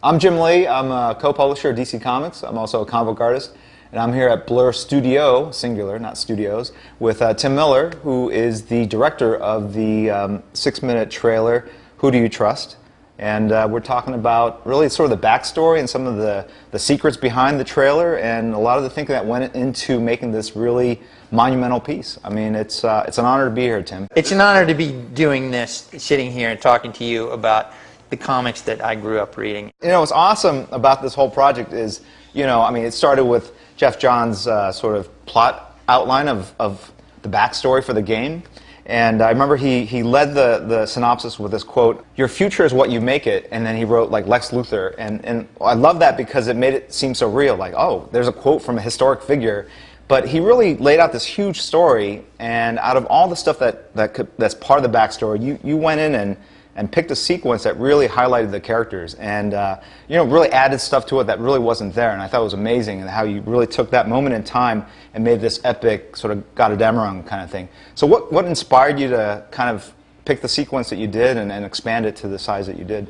I'm Jim Lee. I'm a co-publisher of DC Comics. I'm also a comic book artist. And I'm here at Blur Studio, singular, not studios, with Tim Miller, who is the director of the 6-minute trailer, Who Do You Trust? And we're talking about really sort of the backstory and some of the secrets behind the trailer and a lot of the thinking that went into making this really monumental piece. I mean, it's an honor to be here, Tim. It's an honor to be doing this, sitting here and talking to you about the comics that I grew up reading. You know, what's awesome about this whole project is, you know, I mean, it started with Geoff Johns' sort of plot outline of the backstory for the game. And I remember he led the synopsis with this quote, "Your future is what you make it," and then he wrote like Lex Luthor. And I love that because it made it seem so real, like, oh, there's a quote from a historic figure. But he really laid out this huge story, and out of all the stuff that's part of the backstory, you went in and picked a sequence that really highlighted the characters and you know, really added stuff to it that really wasn't there. And I thought it was amazing and how you really took that moment in time and made this epic sort of Götterdämmerung kind of thing. So what inspired you to kind of pick the sequence that you did and expand it to the size that you did?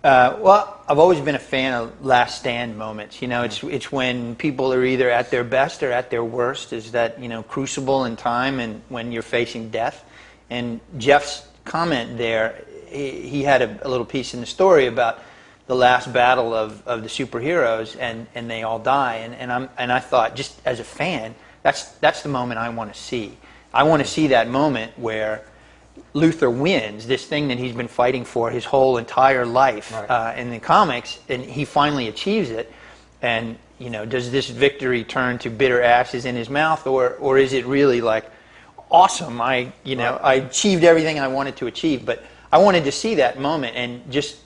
Well, I've always been a fan of last stand moments. You know, it's when people are either at their best or at their worst. Is that, you know, crucible in time and when you're facing death. And Jeff's comment there, he had a little piece in the story about the last battle of the superheroes, and they all die. And I thought, just as a fan, that's the moment I want to see. I want to see that moment where Luthor wins this thing that he's been fighting for his whole entire life, right, in the comics, and he finally achieves it. And, you know, does this victory turn to bitter ashes in his mouth, or is it really like, awesome, I achieved everything I wanted to achieve? But I wanted to see that moment and just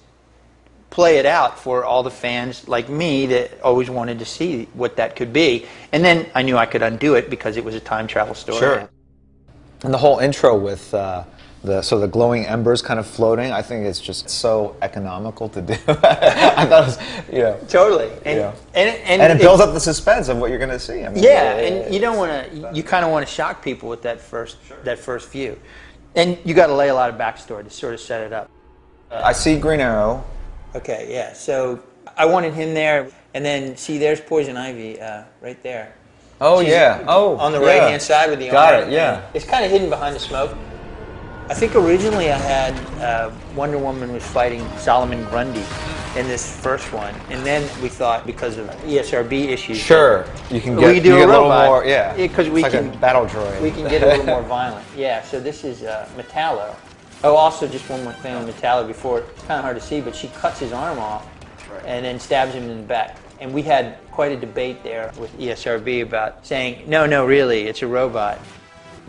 play it out for all the fans like me that always wanted to see what that could be. And then I knew I could undo it because it was a time travel story. Sure. And the whole intro with the glowing embers kind of floating, I think it's just so economical to do. I thought it was, you know. Totally. And, you know, and it builds up the suspense of what you're going to see. I mean, yeah, and you don't want to, you kind of want to shock people with that first view. And you got to lay a lot of backstory to sort of set it up. I see Green Arrow. Okay, yeah. So I wanted him there, and then see, there's Poison Ivy right there. Oh, She's yeah. Oh, on the right-hand side with the arm. Got it. Yeah. It's kind of hidden behind the smoke. I think originally I had Wonder Woman was fighting Solomon Grundy in this first one, and then we thought because of ESRB issues, sure, you can get a little more, yeah, because we like can a battle droid. We can get a little more violent. Yeah. So this is Metallo. Oh, also just one more thing on Metallo before, it's kind of hard to see, but she cuts his arm off and then stabs him in the back. And we had quite a debate there with ESRB about saying, no, really, it's a robot.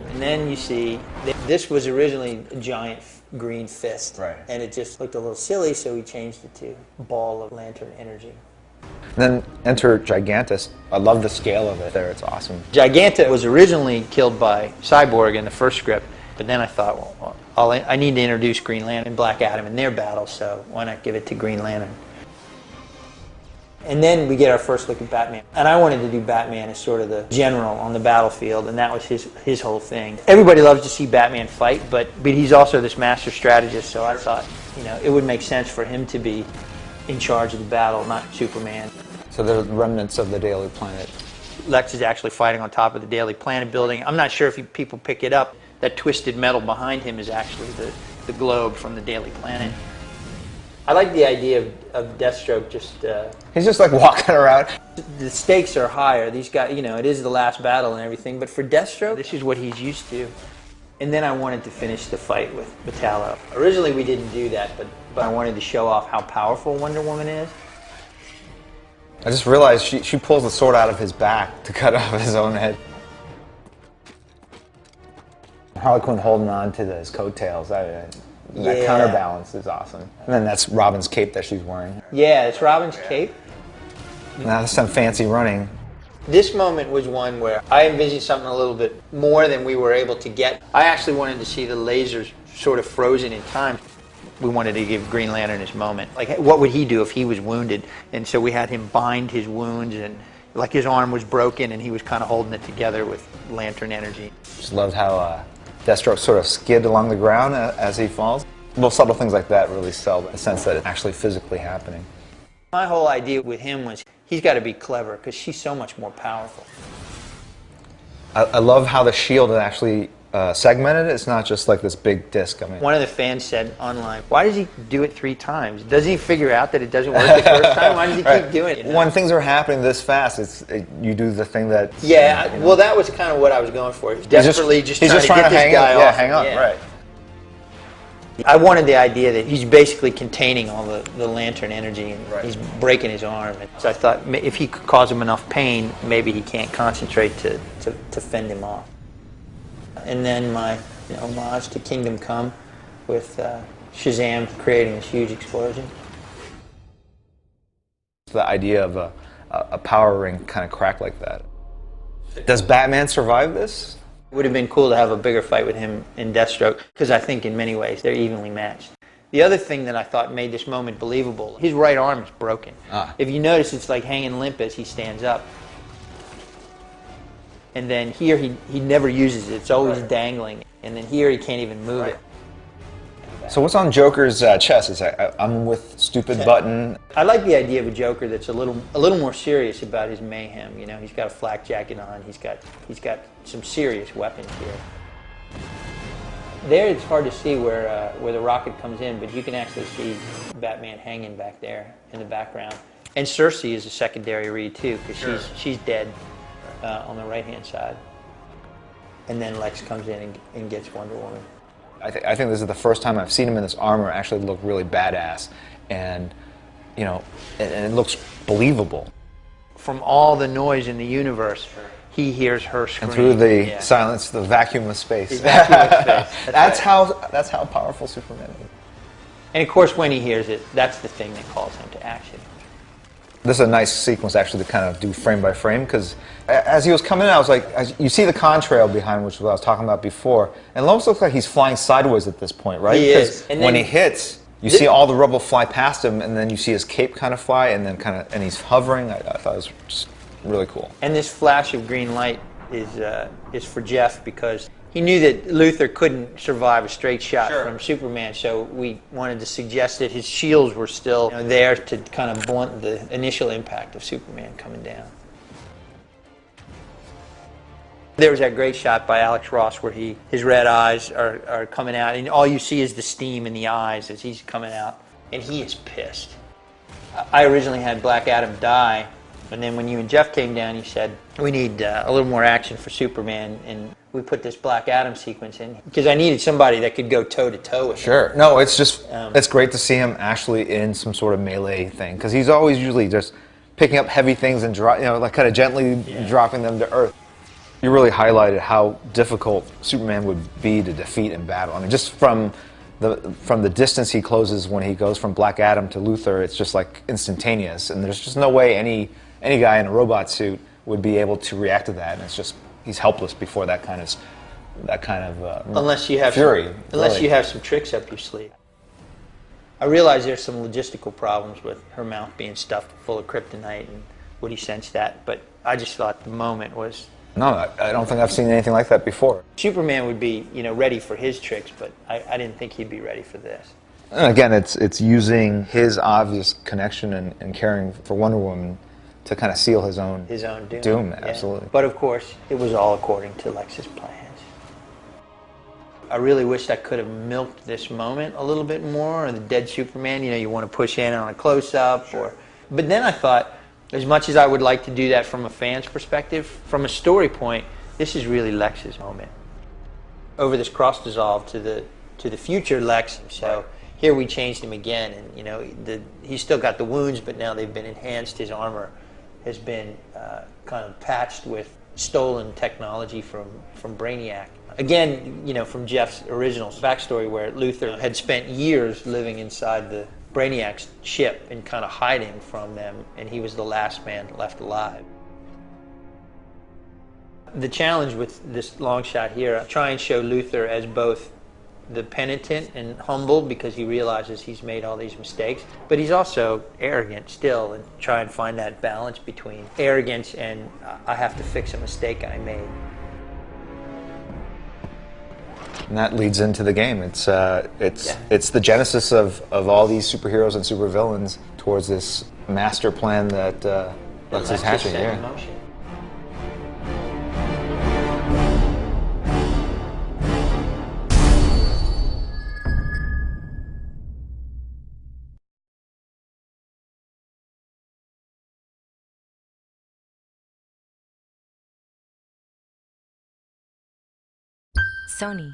And then you see, this was originally a giant green fist. Right. And it just looked a little silly, so we changed it to ball of lantern energy. Then enter Gigantus. I love the scale of it there. It's awesome. Giganta was originally killed by Cyborg in the first script, but then I thought, well, I need to introduce Green Lantern and Black Adam in their battle, so why not give it to Green Lantern? And then we get our first look at Batman. And I wanted to do Batman as sort of the general on the battlefield, and that was his whole thing. Everybody loves to see Batman fight, but he's also this master strategist, so I thought, you know, it would make sense for him to be in charge of the battle, not Superman. So the remnants of the Daily Planet. Lex is actually fighting on top of the Daily Planet building. I'm not sure if people pick it up. That twisted metal behind him is actually the globe from the Daily Planet. I like the idea of Deathstroke just... He's just like walking around. The stakes are higher. These guys, you know, it is the last battle and everything, but for Deathstroke, this is what he's used to. And then I wanted to finish the fight with Metallo. Originally we didn't do that, but I wanted to show off how powerful Wonder Woman is. I just realized she pulls the sword out of his back to cut off his own head. Harley Quinn holding on to his coattails. That counterbalance is awesome. And then that's Robin's cape that she's wearing. Yeah, it's Robin's cape. Now that's some fancy running. This moment was one where I envisioned something a little bit more than we were able to get. I actually wanted to see the lasers sort of frozen in time. We wanted to give Green Lantern his moment. Like, what would he do if he was wounded? And so we had him bind his wounds, and like his arm was broken and he was kind of holding it together with lantern energy. Just loved how Deathstroke sort of skid along the ground as he falls. Little subtle things like that really sell the sense that it's actually physically happening. My whole idea with him was he's got to be clever because she's so much more powerful. I love how the shield is actually segmented. It's not just like this big disc. I mean, one of the fans said online, why does he do it 3 times? Does he figure out that it doesn't work the first time? Why does he keep doing it? When things are happening this fast, you do the thing that... Yeah, well, that was kind of what I was going for. Desperately he's just trying to get this guy off. Hang on, right. I wanted the idea that he's basically containing all the lantern energy, and he's breaking his arm. And so I thought if he could cause him enough pain, maybe he can't concentrate to fend him off. And then my homage to Kingdom Come with Shazam creating this huge explosion. The idea of a power ring kind of crack like that. Does Batman survive this? It would have been cool to have a bigger fight with him and Deathstroke, because I think in many ways they're evenly matched. The other thing that I thought made this moment believable, his right arm is broken. If you notice, it's like hanging limp as he stands up. And then here he never uses it, it's always dangling. And then here he can't even move it. So what's on Joker's chest? Is I'm with stupid button. I like the idea of a Joker that's a little more serious about his mayhem. You know, he's got a flak jacket on. He's got some serious weapons here. There, it's hard to see where the rocket comes in, but you can actually see Batman hanging back there in the background. And Cersei is a secondary read too, because she's dead on the right-hand side. And then Lex comes in and gets Wonder Woman. I think this is the first time I've seen him in this armor actually look really badass, and and it looks believable. From all the noise in the universe, he hears her scream. And through the silence, the vacuum of space. The vacuum of space. That's how powerful Superman is. And of course, when he hears it, that's the thing that calls him to action. This is a nice sequence actually to kind of do frame by frame, because as he was coming in, I was like, you see the contrail behind, which was what I was talking about before, and it almost looks like he's flying sideways at this point, right? He is. And when he hits, you see all the rubble fly past him, and then you see his cape kind of fly, and then and he's hovering. I thought it was just really cool. And this flash of green light is for Jeff, because he knew that Luthor couldn't survive a straight shot from Superman, so we wanted to suggest that his shields were still there to kind of blunt the initial impact of Superman coming down. There was that great shot by Alex Ross where his red eyes are coming out, and all you see is the steam in the eyes as he's coming out, and he is pissed. I originally had Black Adam die, and then when you and Jeff came down, you said, we need a little more action for Superman, and we put this Black Adam sequence in because I needed somebody that could go toe-to-toe with him. Sure. No, it's just, it's great to see him actually in some sort of melee thing, because he's always usually just picking up heavy things and like kind of gently dropping them to earth. You really highlighted how difficult Superman would be to defeat in battle. I mean, just from the distance he closes when he goes from Black Adam to Luthor, it's just like instantaneous, and there's just no way any guy in a robot suit would be able to react to that. And it's just, he's helpless before that kind of unless you have fury. Unless you have some tricks up your sleeve. I realize there's some logistical problems with her mouth being stuffed full of kryptonite, and Woody sensed that, but I just thought the moment was... No, I don't think I've seen anything like that before. Superman would be, ready for his tricks, but I didn't think he'd be ready for this. And again, it's using his obvious connection and caring for Wonder Woman to kind of seal his own doom. Absolutely. But of course, it was all according to Lex's plans. I really wished I could have milked this moment a little bit more, or the dead Superman, you want to push in on a close-up. But then I thought, as much as I would like to do that from a fan's perspective, from a story point, this is really Lex's moment. Over this cross-dissolve to the future Lex, so here we changed him again, and he's still got the wounds, but now they've been enhanced. His armor has been kind of patched with stolen technology from Brainiac. Again, from Jeff's original backstory, where Luthor had spent years living inside the Brainiac's ship and kind of hiding from them, and he was the last man left alive. The challenge with this long shot here, I try and show Luthor as both the penitent and humble, because he realizes he's made all these mistakes, but he's also arrogant still, and try and find that balance between arrogance and I have to fix a mistake I made. And that leads into the game. It's the genesis of all these superheroes and supervillains towards this master plan that Lex is hatching. Set in Yeah. motion. Sony.